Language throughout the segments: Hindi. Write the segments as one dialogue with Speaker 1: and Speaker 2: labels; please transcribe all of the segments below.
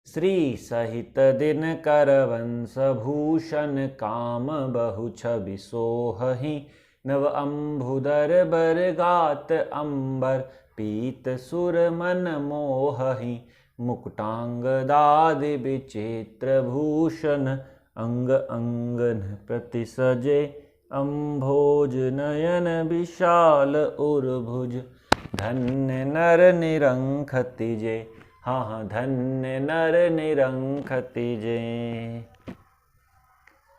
Speaker 1: श्री सहित दिन कर वंश भूषण काम बहु छवि सोहहि नव अम्भुदर बरगात अंबर पीत सुर मन मोहहि मुकुटांगदादि विचित्र भूषण अंग अंगन प्रति सजे अम्भोज नयन विशाल उर्भुज धन्य नर निरंखति जे। हाँ, धन्य नर निरंखति जे।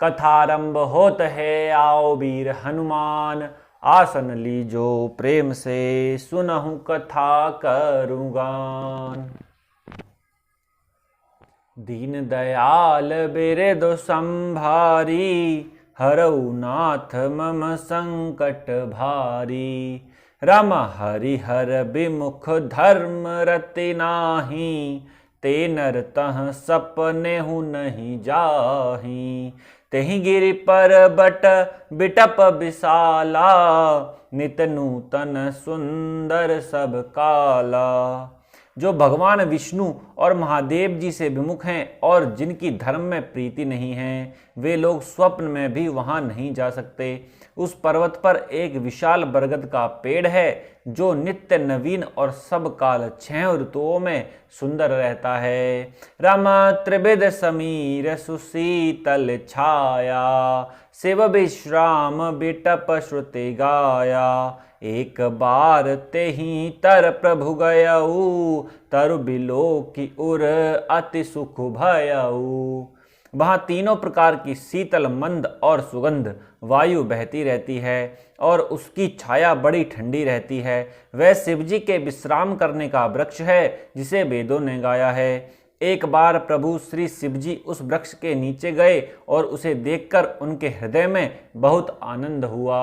Speaker 1: कथारंभ होत है, आओ वीर हनुमान, आसन लीजो प्रेम से सुनहु कथा करूं गान। दीन दयाल बिरदु संभारी, हरऊ नाथ मम संकट भारी। रम हरिहर विमुख धर्म रति नाही, ते नर तह सपनेहु नहीं जाही। तेहि गिरि पर्वत बिटप विशाला, नित नूतन सुंदर सब काला। जो भगवान विष्णु और महादेव जी से विमुख हैं और जिनकी धर्म में प्रीति नहीं है, वे लोग स्वप्न में भी वहां नहीं जा सकते। उस पर्वत पर एक विशाल बरगद का पेड़ है जो नित्य नवीन और सब काल 6 ऋतुओं में सुंदर रहता है। रमा त्रिविध समीर सुशीतल छाया, शिव विश्राम बिटप श्रुति गाया। एक बार तेहि तर प्रभु गयऊ, तरु बिलो की उर अति सुख भयऊ। वहाँ तीनों प्रकार की शीतल मंद और सुगंध वायु बहती रहती है और उसकी छाया बड़ी ठंडी रहती है। वह शिवजी के विश्राम करने का वृक्ष है जिसे वेदों ने गाया है। एक बार प्रभु श्री शिवजी उस वृक्ष के नीचे गए और उसे देखकर उनके हृदय में बहुत आनंद हुआ।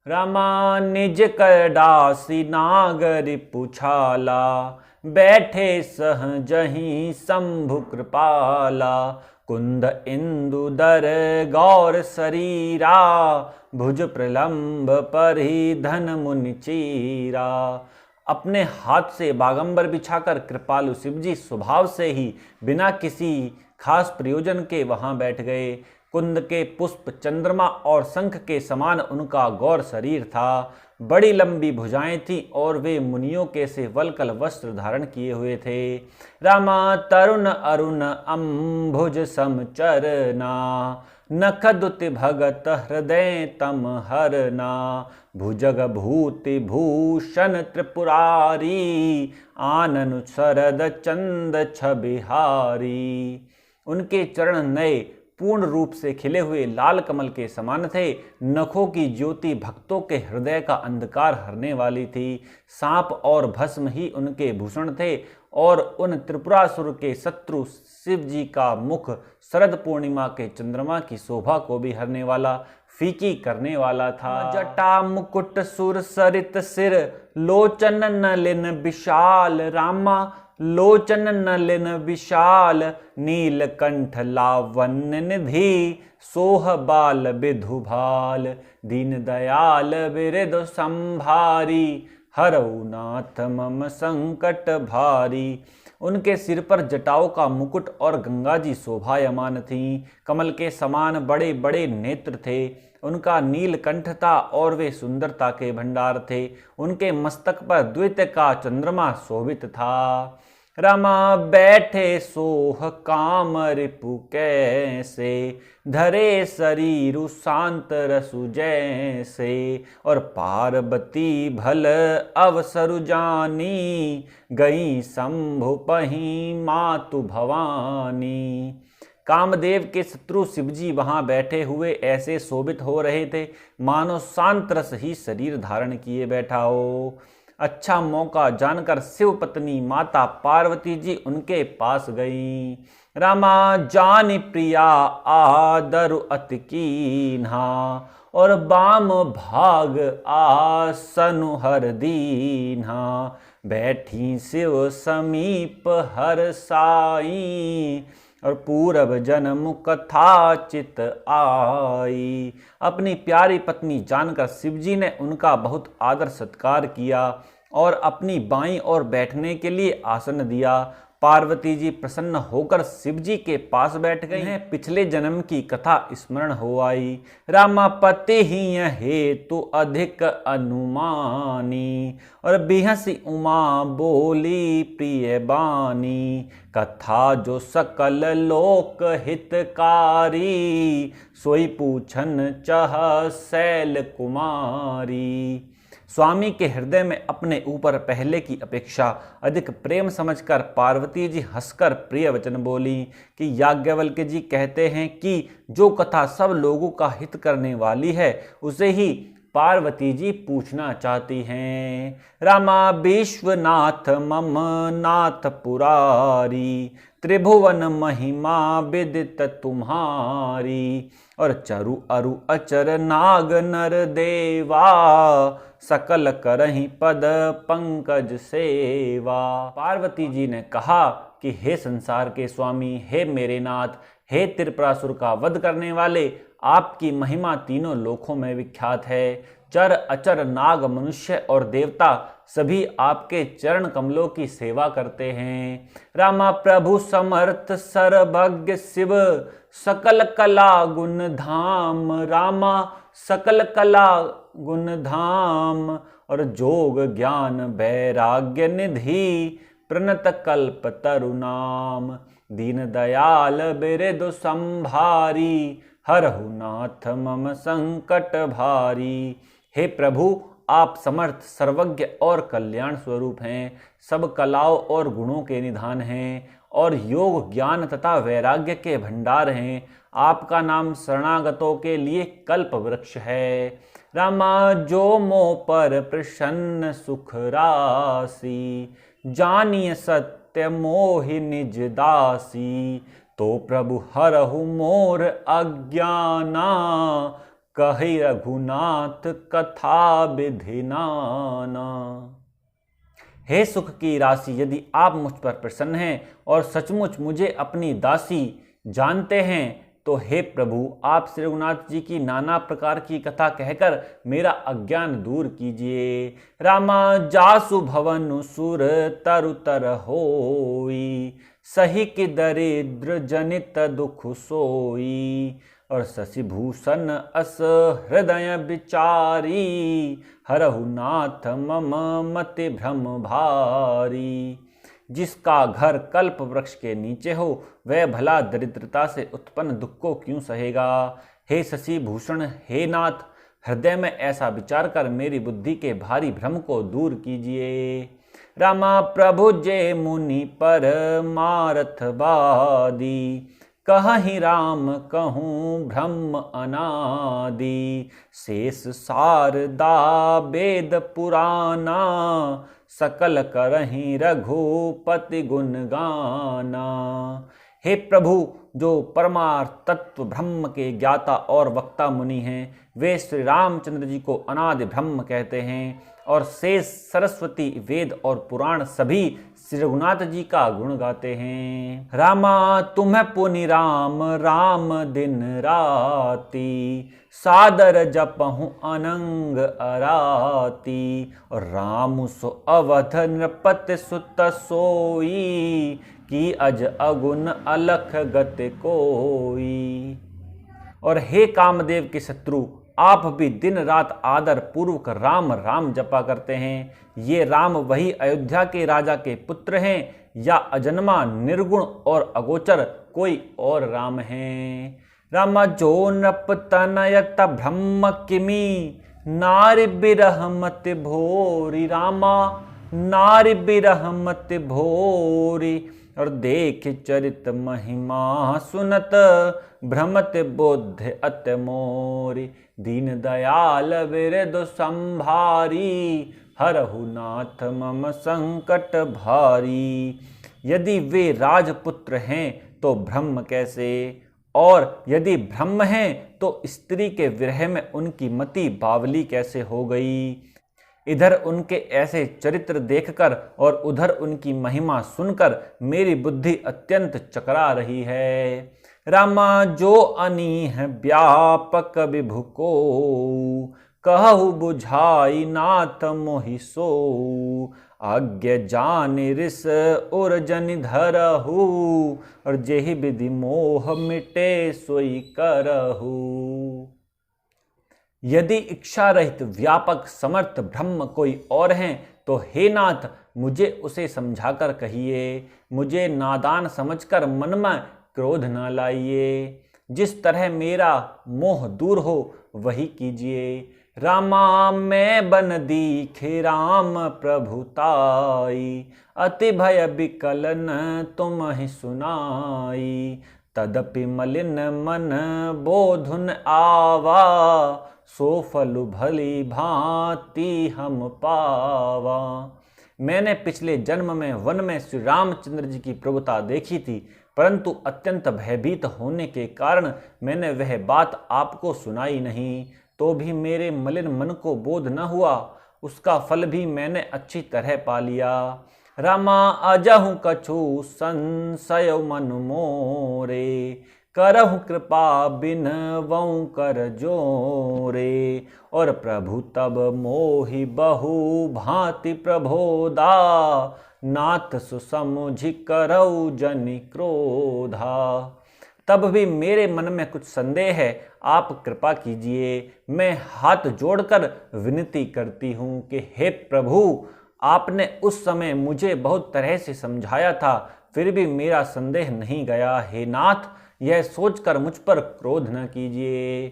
Speaker 1: रामा निज कर दासी नागरि पुछाला, बैठे सहजहि शंभु कृपाला। कुंद इंदु दर गौर शरीरा, भुज प्रलंब परिधन मुनि चीरा। अपने हाथ से बागंबर बिछाकर कृपालु शिवजी स्वभाव से ही बिना किसी खास प्रयोजन के वहां बैठ गए। कुंद के पुष्प चंद्रमा और शंख के समान उनका गौर शरीर था। बड़ी लंबी भुजाएं थीं और वे मुनियों के से वल्कल वस्त्र धारण किए हुए थे। रामा तरुण अरुण अम्भुज समचरना, नखदुति भगत हृदय तम हरना। भुजग भूति भूषण त्रिपुरारी, आनन शरद चंद छबिहारी। उनके चरण नए पूर्ण रूप से खिले हुए लाल कमल के समान थे। नखों की ज्योति भक्तों के हृदय का अंधकार हरने वाली थी। सांप और भस्म ही उनके भूषण थे और उन त्रिपुरासुर के शत्रु शिव जी का मुख शरद पूर्णिमा के चंद्रमा की शोभा को भी हरने वाला, फीकी करने वाला था। जटा मुकुट सुर सरित सिर, लोचन नलिन विशाल। रामा लोचन नलिन विशाल, नीलकंठ लावण्य निधि। सोह बाल विधु भाल, दीन दयाल बिरदु संभारी। हरऊ नाथ मम संकट भारी। उनके सिर पर जटाओं का मुकुट और गंगा जी शोभायमान थीं। कमल के समान बड़े बड़े नेत्र थे। उनका नीलकंठ था और वे सुंदरता के भंडार थे। उनके मस्तक पर द्वितीय का चंद्रमा शोभित था। रमा बैठे सोह काम रिपु कैसे, धरे शरीरु शांत रसु जैसे। और पार्वती भल अवसरु जानी, गई शंभु पही मातु भवानी। कामदेव के शत्रु शिवजी वहां बैठे हुए ऐसे शोभित हो रहे थे मानो शांत रस ही शरीर धारण किए बैठा हो। अच्छा मौका जानकर शिव पत्नी माता पार्वती जी उनके पास गई। रामा जानी प्रिया आदरु अति कीन्हा, और बाम भाग आसनु हर दीन्हा। बैठी शिव समीप हर साई, और पूरब जन्म कथा चित आई। अपनी प्यारी पत्नी जानकर शिवजी ने उनका बहुत आदर सत्कार किया और अपनी बाईं ओर बैठने के लिए आसन दिया। पार्वती जी प्रसन्न होकर शिव जी के पास बैठ गई हैं। पिछले जन्म की कथा स्मरण हो आई। रामापति ही हेतु अधिक अनुमानी, और बिहसी उमा बोली प्रिय बानी। कथा जो सकल लोक हितकारी, सोई पूछन चह शैल कुमारी। स्वामी के हृदय में अपने ऊपर पहले की अपेक्षा अधिक प्रेम समझकर पार्वती जी हंसकर प्रिय वचन बोली कि याज्ञवल्क्य जी कहते हैं कि जो कथा सब लोगों का हित करने वाली है उसे ही पार्वती जी पूछना चाहती हैं। रामा विश्वनाथ मम नाथ पुरारी, त्रिभुवन महिमा विदित तुम्हारी। और चरु अरु अचर नाग नर देवा, सकल करहि पद पंकज सेवा। पार्वती जी ने कहा कि हे संसार के स्वामी, हे मेरे नाथ, हे त्रिपुरासुर का वध करने वाले, आपकी महिमा तीनों लोकों में विख्यात है। चर अचर नाग मनुष्य और देवता सभी आपके चरण कमलों की सेवा करते हैं। रामा प्रभु समर्थ सर्वज्ञ शिव, सकल कला गुण धाम। रामा सकल कला गुण धाम, और जोग ज्ञान वैराग्य निधि, प्रणत कल्प तरुनाम। दीन दयाल बिरदु संभारी, हरहु नाथ मम संकट भारी। हे प्रभु, आप समर्थ सर्वज्ञ और कल्याण स्वरूप हैं, सब कलाओं और गुणों के निधान हैं और योग ज्ञान तथा वैराग्य के भंडार हैं। आपका नाम शरणागतों के लिए कल्प वृक्ष है। रामा जो मो पर प्रसन्न सुख राशि, जानिय सत्य मोहि निज दासी। तो प्रभु हरहु मोर अज्ञाना, कहि रघुनाथ कथा विधि नाना। हे सुख की राशि, यदि आप मुझ पर प्रसन्न हैं और सचमुच मुझे अपनी दासी जानते हैं तो हे प्रभु, आप श्री रघुनाथ जी की नाना प्रकार की कथा कहकर मेरा अज्ञान दूर कीजिए। रामा जासु भवन सुर तरुतर होई, सही कि दरिद्र जनित दुख सोई। और शशिभूषण अस हृदय विचारी, हरहु नाथ मम मति भ्रम भारी। जिसका घर कल्प वृक्ष के नीचे हो वह भला दरिद्रता से उत्पन्न दुख को क्यों सहेगा। हे शशि भूषण, हे नाथ, हृदय में ऐसा विचार कर मेरी बुद्धि के भारी भ्रम को दूर कीजिए। रामा प्रभु जे मुनि पर मारथवादी, कहि राम कहूँ ब्रह्म अनादि। शेष शारदा वेद पुराना, सकल करहि रघुपति गुण गाना। हे प्रभु, जो परमार्थ तत्व ब्रह्म के ज्ञाता और वक्ता मुनि हैं, वे श्री रामचंद्र जी को अनादि ब्रह्म कहते हैं और शेष सरस्वती वेद और पुराण सभी श्री रघुनाथ जी का गुण गाते हैं। रामा तुम्हें पुनि राम राम दिन राती, सादर जपहु अनंग अराती। और राम सो अवध नृपति सुत सोई, की अज अगुन अलख गति कोई। और हे कामदेव के शत्रु, आप भी दिन रात आदर पूर्वक राम राम जपा करते हैं। ये राम वही अयोध्या के राजा के पुत्र हैं या अजन्मा निर्गुण और अगोचर कोई और राम हैं। रामा जो नृप तनयत ब्रह्म किमी, नारि बिरह मति भोरी। रामा नारि बिरह मति भोरी, और देख चरित महिमा सुनत, भ्रमत बुद्धि अत मोरी। दीन दयाल बिरदु संभारी, हरहु नाथ मम संकट भारी। यदि वे राजपुत्र हैं तो ब्रह्म कैसे, और यदि ब्रह्म हैं तो स्त्री के विरह में उनकी मति बावली कैसे हो गई। इधर उनके ऐसे चरित्र देखकर और उधर उनकी महिमा सुनकर मेरी बुद्धि अत्यंत चकरा रही है। रामा जो अनीह व्यापक विभु को, कहु बुझाई नाथ मोहि सो। आज्ञ जान रिस और जन धरहु, और जेहि विधि मोह मिटे सोई करहु। यदि इच्छा रहित व्यापक समर्थ ब्रह्म कोई और हैं तो हे नाथ मुझे उसे समझाकर कहिए। मुझे नादान समझकर मन में क्रोध न लाइए। जिस तरह मेरा मोह दूर हो वही कीजिए। रामा मैं बन दीखे राम प्रभुताई, अति भय विकलन तुम ही सुनाई। तदपि मलिन मन बोधुन आवा, सो फल भली भांति हम पावा। मैंने पिछले जन्म में वन में श्री रामचंद्र जी की प्रभुता देखी थी, परंतु अत्यंत भयभीत होने के कारण मैंने वह बात आपको सुनाई नहीं। तो भी मेरे मलिन मन को बोध न हुआ, उसका फल भी मैंने अच्छी तरह पा लिया। रामा अजहु कछु संशय मन मोरे, करहु कृपा बिन वऊ कर जोरे। और प्रभु तब मोहि बहु भांति प्रबोधा, नाथ सुसमुझि करऊ जनि क्रोधा। तब भी मेरे मन में कुछ संदेह है, आप कृपा कीजिए। मैं हाथ जोड़कर विनती करती हूँ कि हे प्रभु, आपने उस समय मुझे बहुत तरह से समझाया था, फिर भी मेरा संदेह नहीं गया। हे नाथ, यह सोचकर मुझ पर क्रोध न कीजिए।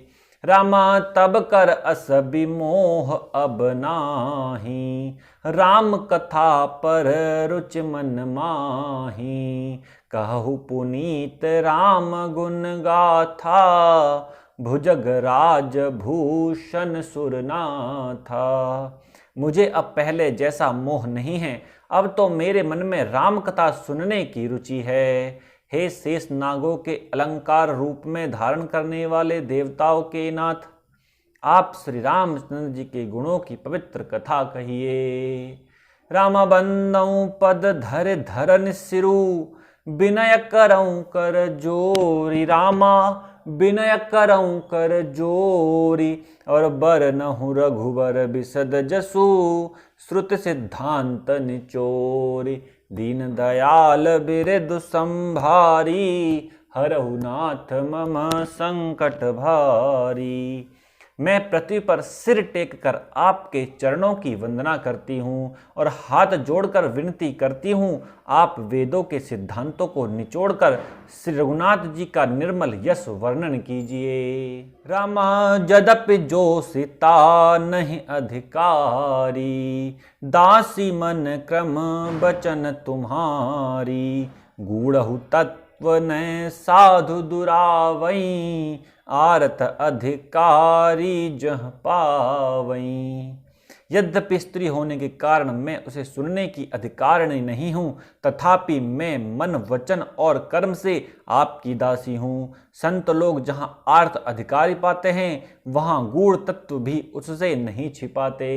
Speaker 1: रामा तब कर अस विमोह अब नाही, राम कथा पर रुचि मन माही। कहु पुनीत राम गुण गाथा, भुजग राज भूषण सुरनाथा। मुझे अब पहले जैसा मोह नहीं है, अब तो मेरे मन में राम कथा सुनने की रुचि है। हे शेष नागों के अलंकार रूप में धारण करने वाले देवताओं के नाथ, आप श्री रामचंद्र जी के गुणों की पवित्र कथा कहिए। राम बंदऊ पद धर धरन सिरु, विनय करऊं कर जोरी। रामा विनय करऊं कर जोरी, और बर नहु रघुबर बिसद जसु, श्रुत सिद्धांत निचोरी। दीन दयाल बिरदु संभारी, हरहु नाथ मम संकट भारी। मैं पृथ्वी पर सिर टेक कर आपके चरणों की वंदना करती हूँ और हाथ जोड़कर विनती करती हूँ, आप वेदों के सिद्धांतों को निचोड़कर श्री रघुनाथ जी का निर्मल यश वर्णन कीजिए। रामा यद्यपि जो सीता नहीं अधिकारी, दासी मन क्रम बचन तुम्हारी। गूढ़हु तत्व न साधु दुरावई, आरत अधिकारी जह पावई। यद्यपि स्त्री होने के कारण मैं उसे सुनने की अधिकारिणी नहीं हूँ, तथापि मैं मन वचन और कर्म से आपकी दासी हूँ। संत लोग जहाँ आर्थ अधिकारी पाते हैं, वहाँ गूढ़ तत्व भी उससे नहीं छिपाते।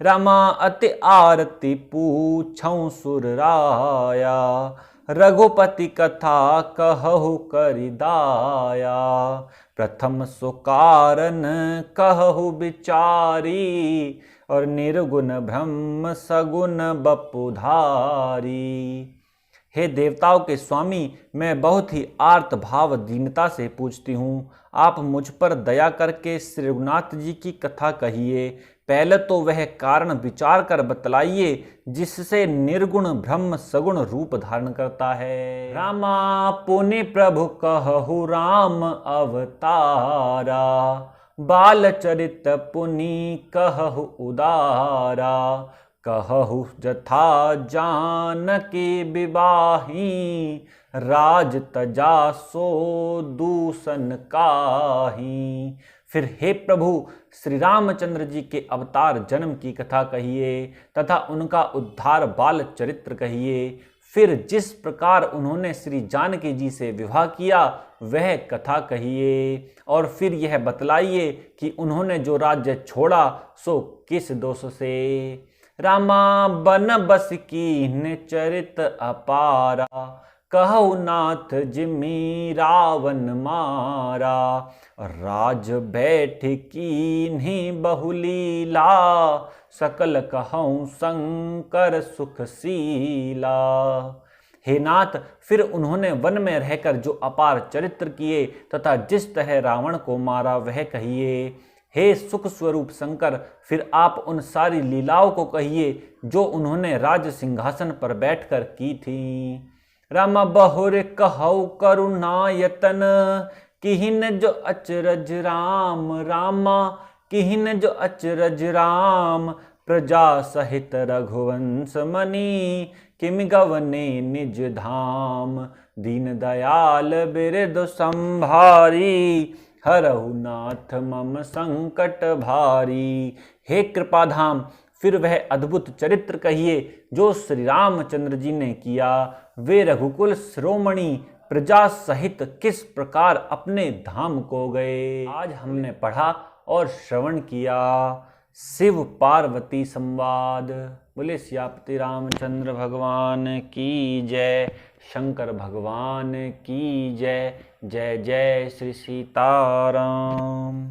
Speaker 1: रामा अति आरती पूछऊं सुर राया, रघुपति कथा कहु करिदाया। प्रथम सुकारण कहु विचारी, और निर्गुण ब्रह्म सगुण बपुधारी। हे देवताओं के स्वामी, मैं बहुत ही आर्त भाव दीनता से पूछती हूँ, आप मुझ पर दया करके श्री रघुनाथ जी की कथा कहिए। पहले तो वह कारण विचार कर बतलाइए जिससे निर्गुण ब्रह्म सगुण रूप धारण करता है। रामा पुनि प्रभु कहु राम अवतारा, बाल चरित पुनि कहु उदारा। कहु जथा जानकी विवाही, राज तजा सो दूषण काहि। फिर हे प्रभु, श्री रामचंद्र जी के अवतार जन्म की कथा कहिए तथा उनका उद्धार बाल चरित्र कहिए। फिर जिस प्रकार उन्होंने श्री जानकी जी से विवाह किया वह कथा कहिए, और फिर यह बतलाइए कि उन्होंने जो राज्य छोड़ा सो किस दोष से। रामा बन बस कीन्ह चरित अपारा, कहु नाथ जिमि रावण मारा। राज बैठ कीन्हि बहुलीला, सकल कहऊँ शंकर सुखशीला। हे नाथ, फिर उन्होंने वन में रहकर जो अपार चरित्र किए तथा जिस तरह रावण को मारा वह कहिए। हे सुख स्वरूप शंकर, फिर आप उन सारी लीलाओं को कहिए जो उन्होंने राज सिंहासन पर बैठकर की थी। राम बहुर कहौ करुणायतन, किहिन जो अचरज राम रामा, किहिन जो अचरज राम। प्रजा सहित रघुवंश मणि, किमि गवने निज धाम। दीन दयाल बिरद संभारी, हरहु नाथ मम संकट भारी। हे कृपाधाम, फिर वह अद्भुत चरित्र कहिए जो श्री रामचंद्र जी ने किया। वे रघुकुल शिरोमणि प्रजा सहित किस प्रकार अपने धाम को गए, आज हमने पढ़ा और श्रवण किया। शिव पार्वती संवाद। बोले सियापति रामचंद्र भगवान की जय, शंकर भगवान की जय। जय जय श्री सीताराम।